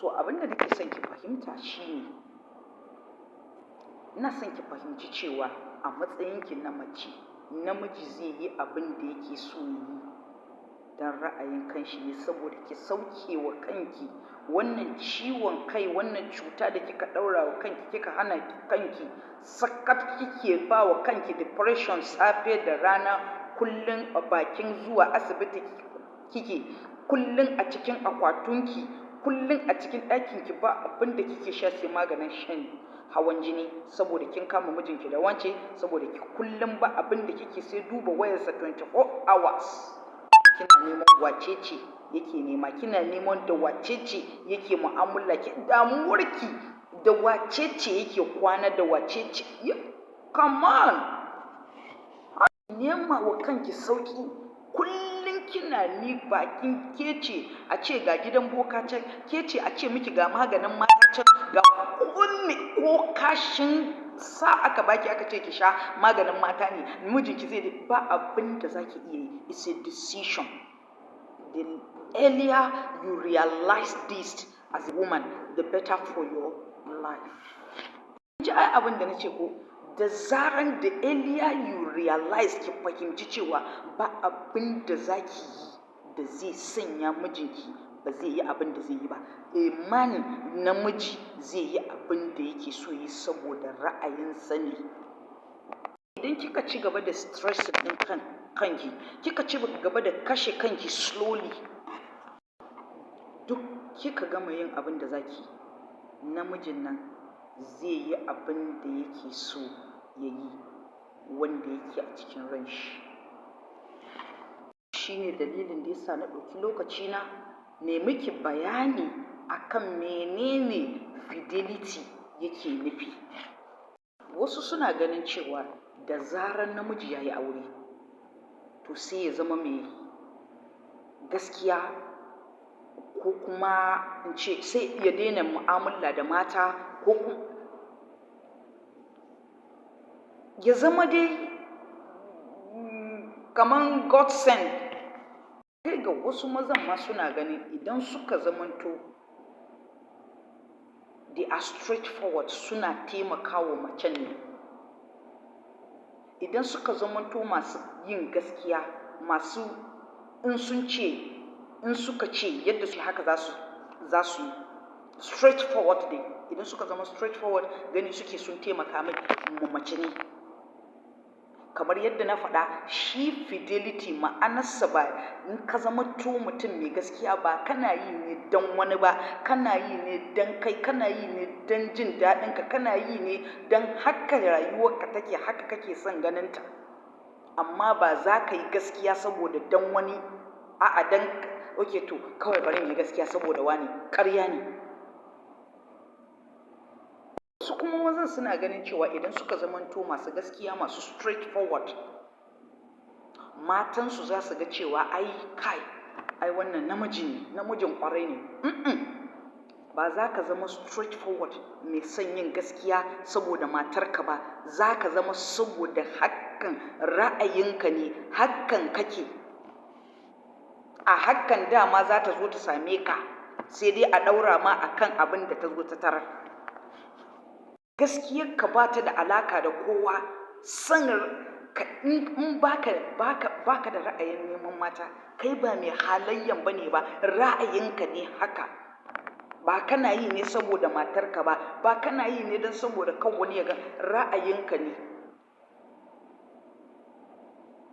so abin da nake son ki fahimta shine ina son ki fahimci cewa a matsayinki na mace namiji zai yi abin da yake so yi don ra'ayin kanshi ne saboda ki sauke wa kanki wannan ciwon kai, wannan cuta da kika ɗaura wa kanki, kika hana kanki sakat, kike ba wa kanki depression safe da rana, kullum a bakin zuwa asibiti kike, kullum a cikin akwatunki, kullum a cikin ɗakinki ba abin da kike sha sai maganin shan hawan jini saboda kin kama mijinki da wance, saboda ki kullum ba abin da kike sai duba wayarsa 24 hours. Kina neman wacece yake nema, kina neman da wacece yake mu'amala, ki damuwarki da wacece yake kwana, da wacece come on, nema wa kanki sauki. Kullum kina ni bakin kece a ce ga gidan boka can, kece a ce miki ga maganin mata can, ga kunni ko kashin sa aka baki aka ce ki sha maganin mata ne, mijinki zai ba abin da zaki iya yi. It's a decision. The earlier you realize this as a woman, the better for your life. Ji ai abin da nace ko, da zaran the earlier you realize, ki fahimci cewa ba abin da zaki yi da zai sanya mijinki ba zai yi abin da zai yi ba. Man namiji zai yi abin da yake so yi saboda ra'ayinsa ne. Idan kika ci gaba da stress ɗin kanki, kika ci gaba da kashe kanki slowly, duk kika gama yin abin da zaki, namijin nan zai yi abin da yake so ya yi wanda yake a cikin ranshi. Shi ne dalilin da yasa na ɗauki lokacina ne miki bayani akan menene fidelity yake nufi. Wasu suna ganin cewa da zarar namiji ya yi aure to sai ya zama mai gaskiya, ko kuma in ce sai ya daina mu'amala da mata, ko kuma ya zama dai kaman God send. Kai ga wasu mazan ma suna ganin idan suka zamanto they are straightforward, suna taimakawa macen ne. Idan suka zamanto masu yin gaskiya, masu in suka ce yadda su haka za su yi straightforward dai. Idan suka zama straightforward, gani suke sun taimaka mai mace ne. Kamar yadda na faɗa, shi fidelity ma'anarsa ba in ka zama mutum mai gaskiya ba kana yi ne don wani ba, kana yi ne don kai, kana yi ne don jin daɗinka, kana yi ne don haka rayuwarka take, haka kake son ganinta. Amma ba za ka yi gaskiya saboda don wani, a'a don okay to kawai bari in yi gaskiya saboda wani, ƙarya ne. Wasu kuma mazan suna ganin cewa idan suka zamanto masu gaskiya, masu straightforward, matansu za su ga cewa ai wannan namijin ƙwarai ne. Ba za ka zama straightforward mai son yin gaskiya saboda matarka ba, za ka zama saboda hakan ra'ayinka ne, hakan kake. A hakan dama za ta zo ta same ka, sai dai a ɗaura ma akan abin da ta zo ta tarar. Gaskiyarka ba ta da alaka da kowa. In baka da ra'ayin neman mata, kai ba mai halayyan bane ba, ra'ayinka ne haka. Ba kana yi ne saboda matarka ba kana yi ne don saboda kan wani ya ga, ra'ayinka ne.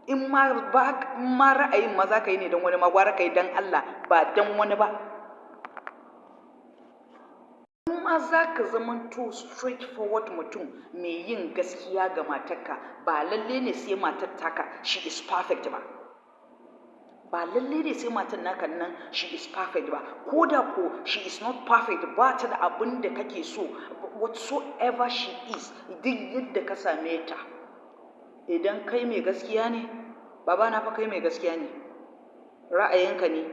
In ma ra'ayin ma za ka yi ne don wani ma, gwara ka yi don Allah ba don wani ba. In ma za ka zamanto straightforward mutum mai yin gaskiya ga matarka, ba lalle ne sai matar taka she is perfect ba. Ba lalle ne sai matar naka nan she is perfect ba. Ko da ko she is not perfect, ba ta da abin da kake so, whatsoever she is, duk yadda ka same ta, idan kai mai gaskiya ne, baba na fa kai mai gaskiya ne, ra'ayinka ne,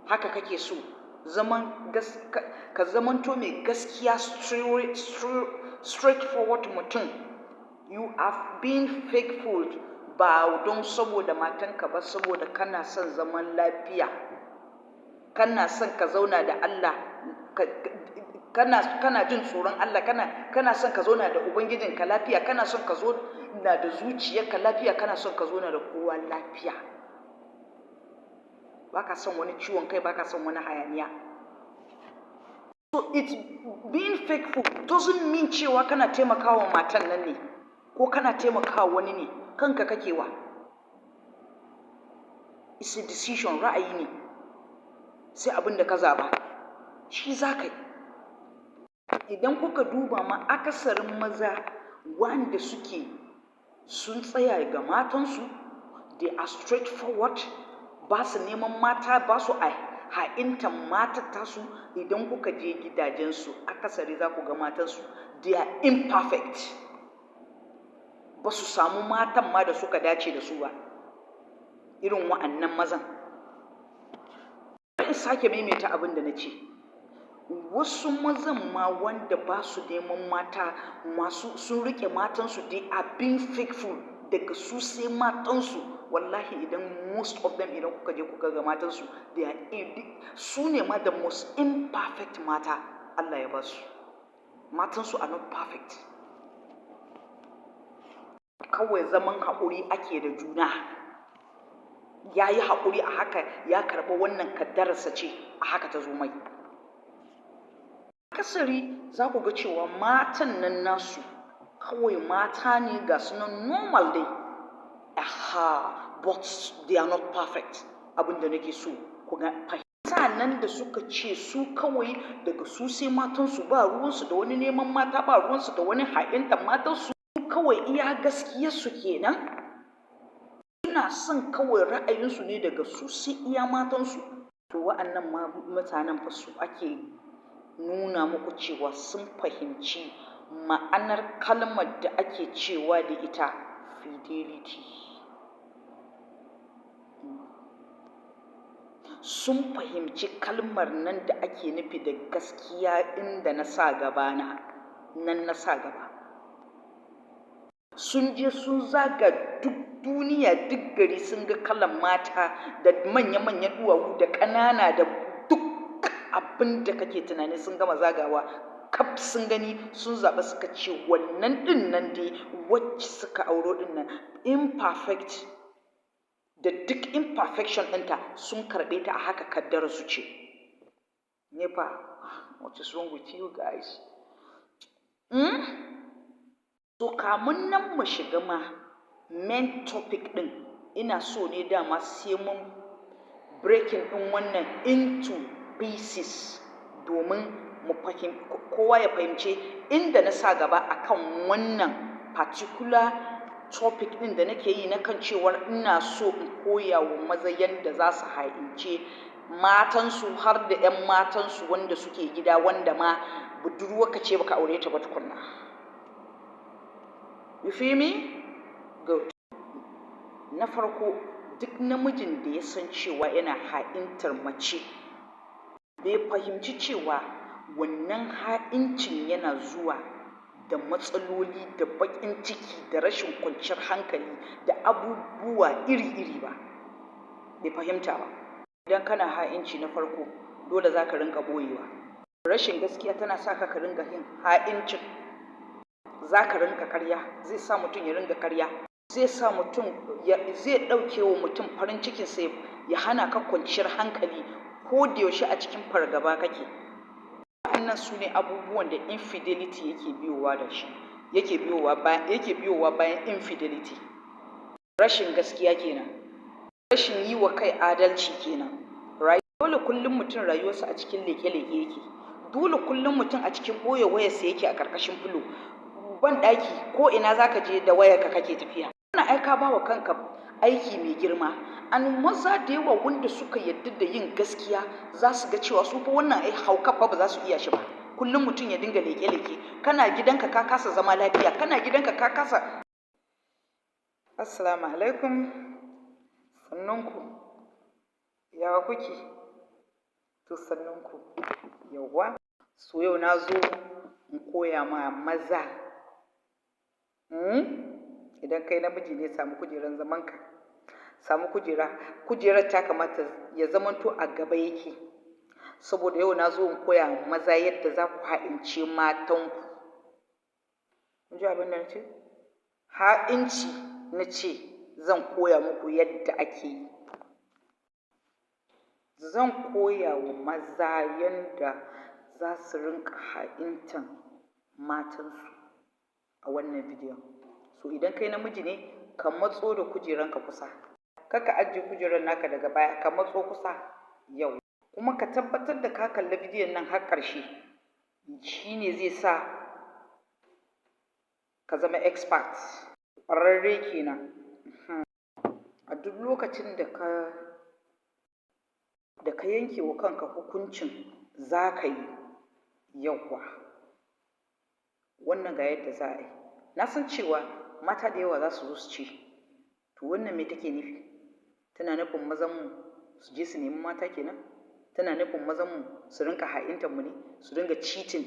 haka kake so, ka zamanto mai gaskiya, straightforward mutum. You have been faithful ba don saboda matanka ba, saboda kana son zaman lafiya, kana son ka zauna da Allah kana jin tsoron Allah, kana son ka zauna da ubangijinka lafiya, kana son ka zo na da zuciyarka lafiya, kana son ka zauna da kowa lafiya, baka son wani ciwon kai, baka son wani hayaniya. So it's being faithful doesn't mean cewa kana taimakawa matan nan ne ko kana taimakawa wani ne, kanka kakewa. It's a decision, ra'ayi ne, sai abin da ka zaba shi za ka yi. Idan kuka duba ma akasarin maza wanda sun tsaya ga matansu, they are straightforward, ba su neman mata, ba su ha'intan matar tasu. Idan kuka je gidajensu akasari za ku ga matansu they are imperfect, ba su samu matan ma da suka dace da su ba, irin wa'annan mazan. In sake maimaita abin da na ce, wasu mazan ma wanda ba su neman mata, sun rike matansu, they are being faithful, daga su sai matansu. Wallahi idan most of them idan kuka je kuka ga matansu, su ne ma the most imperfect mata Allah ya ba su. Matansu are not perfect. Kawai zaman haƙuri ake da juna. Ya yi haƙuri a haka, ya karɓi wannan kaddararsa ce, a haka ta zo mai. Akasari za ku ga cewa matan nan nasu kawai mata ne ga su nan normal dai, but they are not perfect. Abin da nake so ku ga fahimta nan da suka ce su kawai daga su sai matansu, ba ruwansu da wani neman mata, ba ruwansu da wani ha'intan matansu, kawai iya gaskiyarsu kenan. Suna son kawai ra'ayinsu ne daga su sai iya matansu. To wa'annan mutanen fa su ake nuna muku cewa sun fahimci ma'anar kalmar da ake cewa da ita fidelity. Sun fahimci kalmar nan da ake nufi da gaskiya, inda na sa gabana, nan na sa gaba. Sun je sun zaga duk duniya, duk gari, sun ga kalan mata da manya-manyan duwawu da ƙanana da duk abin da kake tunani sun gama zagawa kaf sun gani, sun zaɓa suka ce wannan ɗin nan dai wacce suka auro ɗin nan imperfect da duk imperfection ɗinta sun karɓe ta a haka kaddara su ce. Nepa, what is wrong with you guys? So kamun nan mu shiga ma main topic ɗin, ina so ne dama sai mun breaking ɗin wannan into pieces domin kowa ya fahimce inda na sa gaba akan wannan particular topic ɗin da nake yi na kan cewar ina so in koya wa maza yadda za su ha'ince matansu, har da 'yan matansu wanda suke gida, wanda ma budurwa ka ce baka aure ta ba tukunna. You feel me? Good. Na farko, duk namijin da ya san cewa yana ha'intar mace, bai fahimci cewa wannan ha'incin yana zuwa da matsaloli da baƙin ciki da rashin kwanciyar hankali da abubuwa iri-iri ba, bai fahimta ba. Idan kana ha'inci, na farko dole za ka rinka ɓoyewa. Rashin gaskiya tana sa ka ringa yin ha'incin. Za ka rinka karya, zai sa mutum ya ringa karya, zai sa mutum zai ɗauke wa mutum farin cikinsa, ya hana ka kwanciyar hankali, ko da yaushe a cikin fargaba kake. Wannan su ne abubuwan da infidelity yake biyowa da shi, yake biyowa bayan infidelity. Rashin gaskiya kenan, rashin yi wa kai adalci kenan. Dole kullum mutum rayuwarsa a cikin leke-leke yake, dole kullum mutum a cikin ɓoye wayarsa yake a ƙarƙashin filo. Ban ɗaki ko ina za ka je da wayarka kake tafiya. Wannan aika ba wa kanka aiki mai girma. An maza da yawa wanda suka yarda da yin gaskiya za su ga cewa su fa wannan hauka fa ba za su iya shi ba. Kullum mutum ya dinga leke-leke, kana gidanka ka kasa zama lafiya, kana gidanka ka kasa. Assalamu alaikum, sannunku, yawa kuke? To sannunku, yawa. So yau na zo in koya ma maza. Idan kai namiji ne, samu kujerar zamanka, samu kujerar ta kamata ya zamanto a gaba yake. saboda yau na zo in koya maza yadda za ku ha'ince matanku. Kun ji abin da na ce? Ha'inci na ce zan koya muku yadda ake yi. Zan koya wa maza yadda za su rinƙa ha'intan matansu a wannan bidiyon. So idan kai namiji ne, ka matso da kujeranka kusa. Kar ka ajiye kujerar naka daga baya, ka matso kusa yau. Kuma ka tabbatar da ka kalli bidiyon nan har ƙarshe. Shi ne zai sa ka zama expert, ƙwararre kenan. A duk lokacin da ka yanke wa kanka hukuncin za ka yi yauwa, wannan ga yadda za a yi. Na san cewa mata da yawa za su zo su ce, to wannan me take nufi? Tana nufin mazanmu su je su nemi mata kenan? Tana nufin mazanmu su rinƙa ha'intanmu ne, su dinga cheating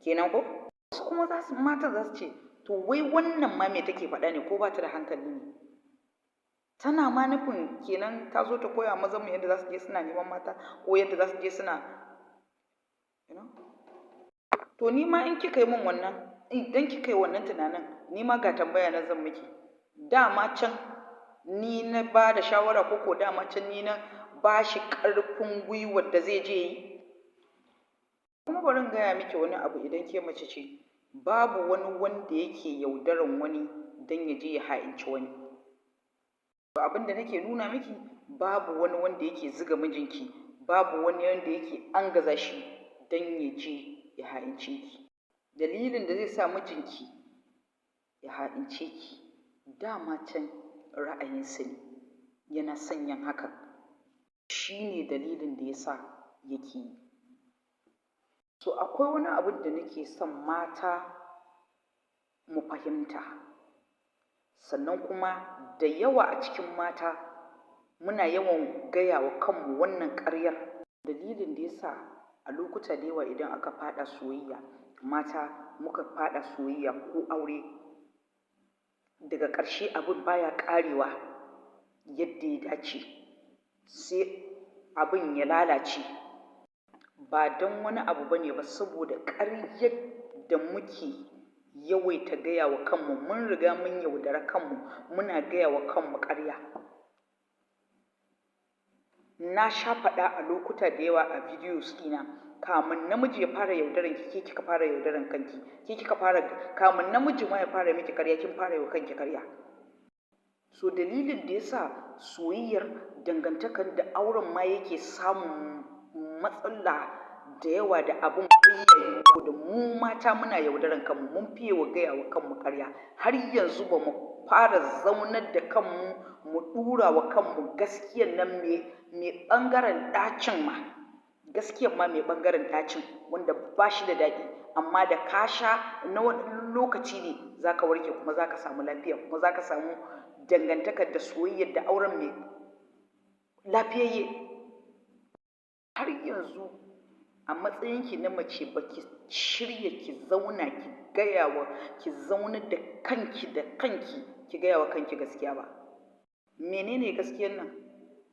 kenan ko? Wasu kuma mata za su ce, to wai wannan ma me take faɗa ne, ko ba ta da hankali ne? Tana ma nufin kenan ta zo ta koya mazanmu yadda za su je suna neman mata, ko yadda za su je suna to ni ma in kika yi min wannan, idan kika yi wannan tunanin, ni ma ga tambaya na zan miki. Dama can ni na ba da shawara, ko dama can ni na ba shi ƙarfin gwiwar da zai je yi? Kuma bari in gaya miki wani abu, idan ke mace ce, babu wani wanda yake yaudaran wani don ya je ya ha'inci wani. Abin da nake nuna miki, babu wani wanda yake zuga mijinki, babu wani wanda yake angaza shi don ya je ya ha'ince ki. Dalilin da zai sa mijinki ya ha'ince ki, dama can ra'ayinsa ne, yana son yin hakan. Shi ne dalilin da ya sa yake yi. So akwai wani abin da nake son mata mu fahimta, sannan kuma da yawa a cikin mata muna yawan gaya wa kanmu wannan ƙaryar. Dalilin da ya sa a lokuta da yawa idan aka faɗa soyayya, mata muka faɗa soyayya ko aure, daga ƙarshe abin baya ƙarewa yadda ya dace, sai abin ya lalace. Ba don wani abu ba ne ba, saboda ƙaryar da muke yawaita gaya wa kanmu, mun riga mun yaudara kanmu, muna gaya wa kanmu ƙarya. Na sha faɗa a lokuta da yawa a videos ɗina, kamun namiji ya fara yaudaran ki, ke kika fara yaudaran kanki, kamun namiji ma ya fara miki ƙarya, kin fara yi wa kanki ƙarya. So dalilin da ya sa soyayyar, dangantakar da auren ma yake samun matsala da yawa da abin bayyayi, da mu mata muna yaudaran kanmu, mun fiye wa gaya wa kanmu ƙarya. Har yanzu ba mu fara zaunar da kanmu mu ɗura wa kanmu gaskiyar nan mai ɓangaren ɗacin ma, gaskiyar ma mai ɓangaren ɗacin, wanda ba shi da daɗi, amma da ka sha na wani lokaci ne za ka warke, kuma za ka samu lafiya, kuma za ka samu dangantakar da soyayyar da auren mai lafiyayye. Har yanzu a matsayinki na mace ba ki shirya ki zauna ki zaunar da kanki ki gaya wa kanki gaskiya ba. Menene gaskiyar nan?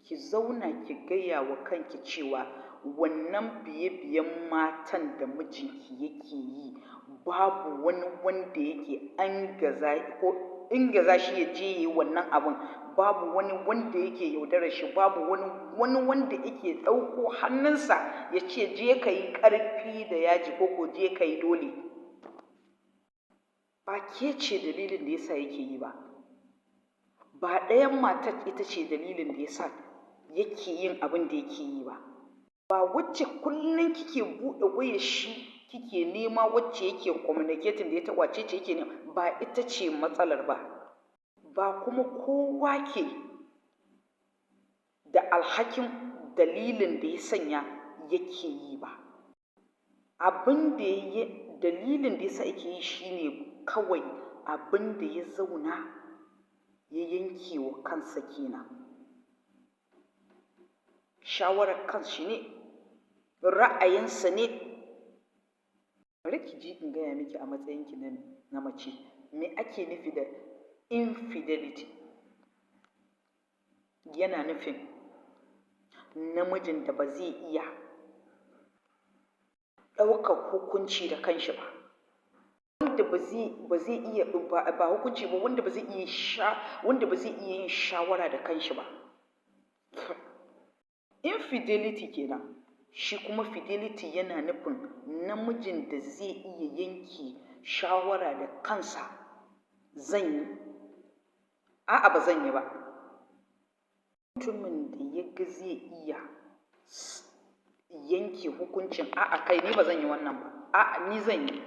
Ki zauna ki gaya wa kanki cewa wannan biye-biyen matan da mijinki yake yi, babu wani wanda yake ingaza shi ya je yi wannan abin, babu wani wanda yake yaudarar shi, babu wani wanda yake ɗauko hannunsa ya ce je ka yi ƙarfi da yaji, ko je ka yi dole. Ba ke ce dalilin da ya sa yake yi ba. Ba ɗayan matar ita ce dalilin da ya sa yake yin abin da yake yi ba. Ba wacce kullum kike buɗe wayar shi kike nema, wacce yake communicating da ita, wacce ce yake nema, ba ita ce matsalar ba. Ba kuma kowa ke da alhakin dalilin da ya sanya yake yi ba. Dalilin da ya sa yake yi shi ne kawai abin da ya zauna ya yanke wa kansa kenan. Shawarar kanshi ne, ra'ayinsa ne. Bari ki ji in gaya miki a matsayinki na mace, me ake nufi da infidelity? Yana nufin namijin da ba zai iya ɗaukar hukunci da kanshi ba, wanda ba zai iya ba hukunci ba, wanda ba zai iya yin shawara da kanshi ba. Infidelity kenan. Shi kuma fidelity yana nufin namijin da zai iya yanke shawara da kansa, zan yi, a'a ba zan yi ba. Mutumin da ya ga zai iya yanke hukuncin a'a kai ni ba zan yi wannan ba, a'a ni zan yi.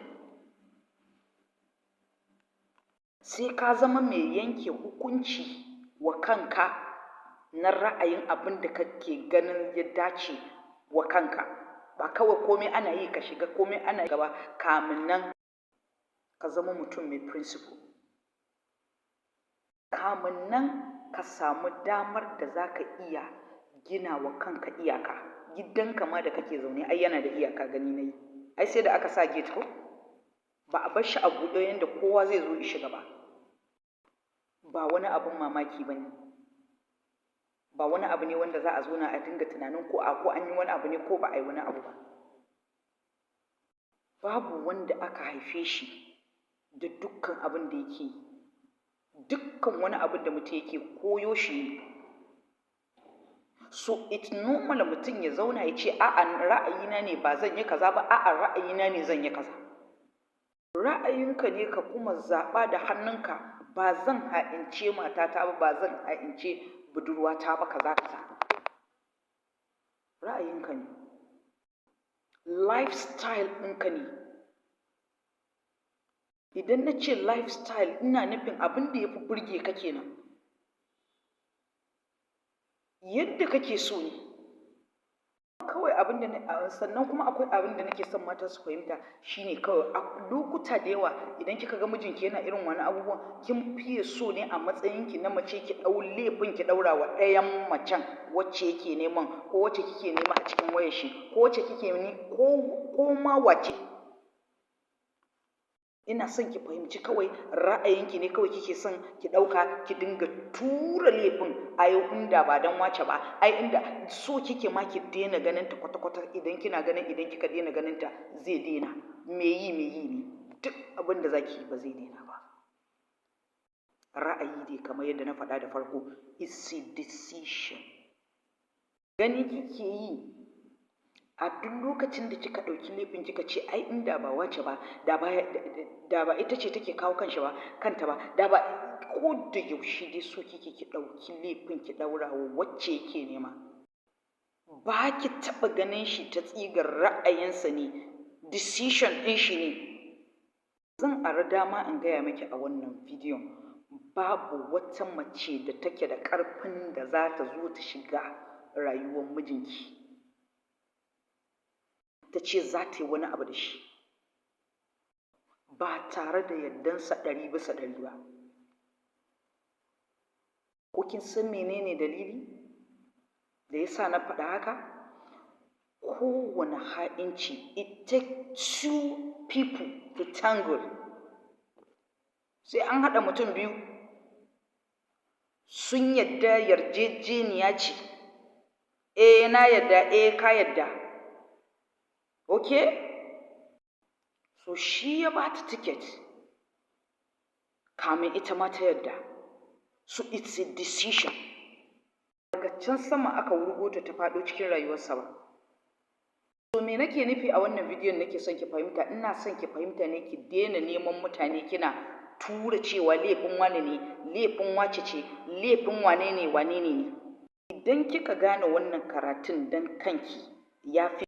Sai ka zama mai yanke hukunci wa kanka na ra'ayin abin da kake ganin ya dace wa kanka, ba kawai komai ana yi ka shiga, komai ana yi gaba, kamin nan ka zama mutum mai principle, kamin nan ka samu damar da za ka iya gina wa kanka iyaka. Gidanka ma da kake zaune ai yana da iyaka, gani na yi, ai sai da aka sa gate ko, ba a bar shi a buɗe yadda kowa zai zo ya shiga ba. Ba wani abin mamaki ba ne, ba wani abu ne wanda za a zo na a dinga tunanin ko an yi wani abu ne ko ba a yi wani abu ba. Babu wanda aka haife shi da dukkan abin da yake yi. Dukkan wani abin da mutum yake koyo shi ne. So it's normal mutum ya zauna ya ce a'a ra'ayina ne ba zan yi kaza ba, a'a ra'ayina ne zan yi kaza. Ra'ayinka ne ka kuma zaɓa da hannunka, ba zan ha'ince matata ba, ba zan ha'ince budurwata ba, kaza. Ra'ayinka ne. Lifestyle ɗinka ne. Idan na ce lifestyle ina nufin abin da ya fi burge ka kenan. Yadda kake so ne. Kawai abin da sannan kuma akwai abin da nake son mata su fahimta shine kawai a lokuta da yawa idan kika ga mijinki yana irin wani abubuwan, kin fiye so ne a matsayinki na mace ki ɗau laifin ki ɗaura wa ɗayan macen wacce yake neman, ko wacce kike nema a cikin wayar shi, ko wacce kike ko ma wace. Ina son ki fahimci kawai ra'ayinki ne kawai kike son ki ɗauka ki dinga tura laifin, ai inda ba dan wace ba, ai inda so kike ma ki daina ganin ta kwata-kwata. Idan kika daina ganin ta zai daina. Me yi ne, duk abin da zaki yi ba zai daina ba. Ra'ayi dai kamar yadda na faɗa da farko, it's a decision. Gani kike yi a duk lokacin da kika ɗauki laifin kika ce ai inda ba wace ba, da ba ita ce take kawo kanta ba, da ba, ko da yaushe dai so kike ki ɗauki laifin ki ɗaura wa wacce yake nema. Ba ki taɓa ganin shi ta tsigar ra'ayinsa ne, decision ɗin shi ne. Zan ara dama in gaya miki a wannan bidiyon, babu wata mace da take da ƙarfin da za ta zo ta shiga rayuwar mijinki ta ce za ta yi wani abu da shi ba tare da yardansa 100% ba. Ko kin san menene dalili da ya sa na faɗa haka? Kowane ha'inci, it takes two people to tangle. Sai an haɗa mutum biyu sun yadda yarjejeniya ce. Na yadda, ka yadda. Okay? So shi ya ba ta ticket kamin ita ma ta yadda. So it's a decision. Daga can sama aka wurgo ta faɗo cikin rayuwarsa ba. So me nake nufi a wannan bidiyon nake son ki fahimta? Ina son ki fahimta ne ki daina neman mutane kina tura cewa laifin wane ne, laifin wace ce, laifin wane ne. Idan kika gane wannan karatun dan kanki ya fi